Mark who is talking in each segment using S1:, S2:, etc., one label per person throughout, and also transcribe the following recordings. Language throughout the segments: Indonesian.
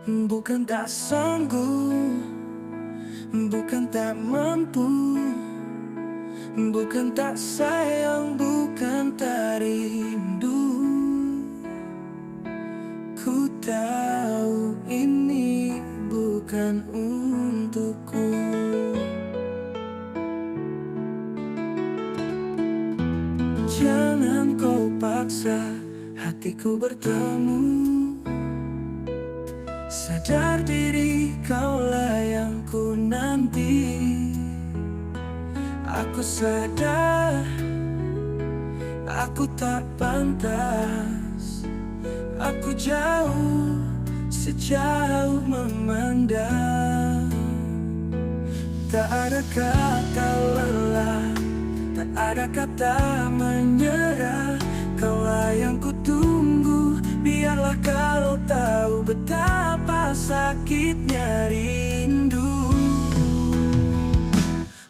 S1: Bukan tak sanggup, bukan tak mampu, bukan tak sayang, bukan tak rindu. Ku tahu ini bukan untukku. Jangan kau paksa hatiku bertemu. Sadar diri kaulah yang ku nanti. Aku sadar aku tak pantas. Aku jauh sejauh memandang. Tak ada kata lelah, tak ada kata menyerah. Kaulah yang ku tunggu. Biarlah kau tahu betapa sakitnya rindu.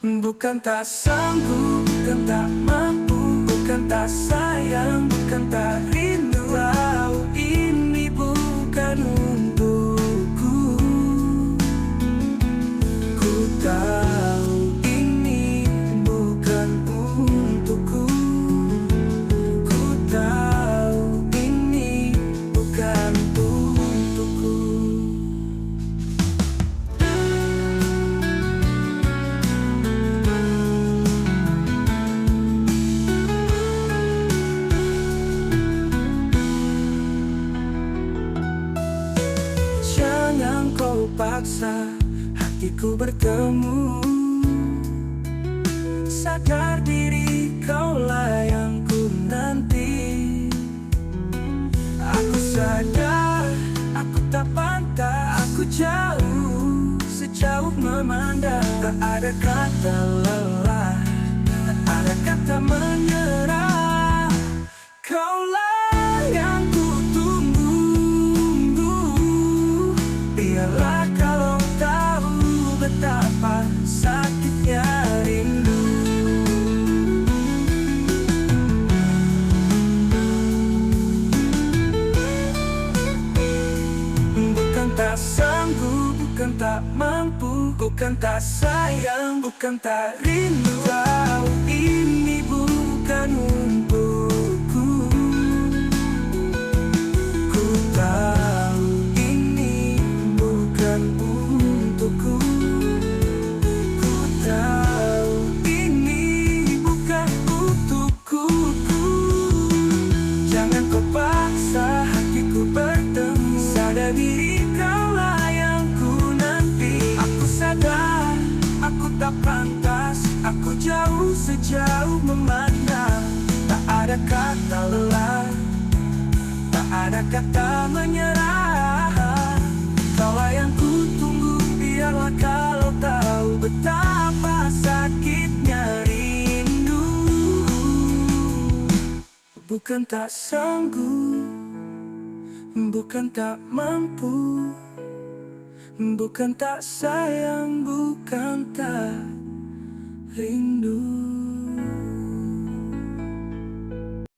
S1: Bukan tak sanggup, bukan tak mampu, bukan tak sayang, bukan tak rindu. Tahu ini bukan untukku. Ku tahu ini bukan untukku. Ku tahu ini bukan untukku. Jangan kau paksa hatiku bertemu. Sadar diri kaulah yang ku nanti. Aku sadar aku tak pantas. Aku jauh sejauh memandang. Tak ada kata lelah, tak ada kata menyerah. Kaulah yang ku tunggu. Biarlah kalau tahu betapa sakitnya rindu. Bukan tak sanggup, bukan tak mampu, bukan tak sayang, bukan tak rindu. Tahu ini bukan untukku. Ku tahu ini bukan untukku. Ku tahu ini bukan untukku. Jangan kau paksa hatiku bertemu. Sadar diri kaulah yang ku nanti. Aku sadar aku tak pantas. Aku jauh sejauh memandang. Tak ada kata lelah, tak ada kata menyerah. Kaulah yang ku tunggu. Biarlah kalau tahu betapa sakitnya rindu. Bukan tak sanggup, bukan tak mampu, bukan tak sayang, bukan tak rindu.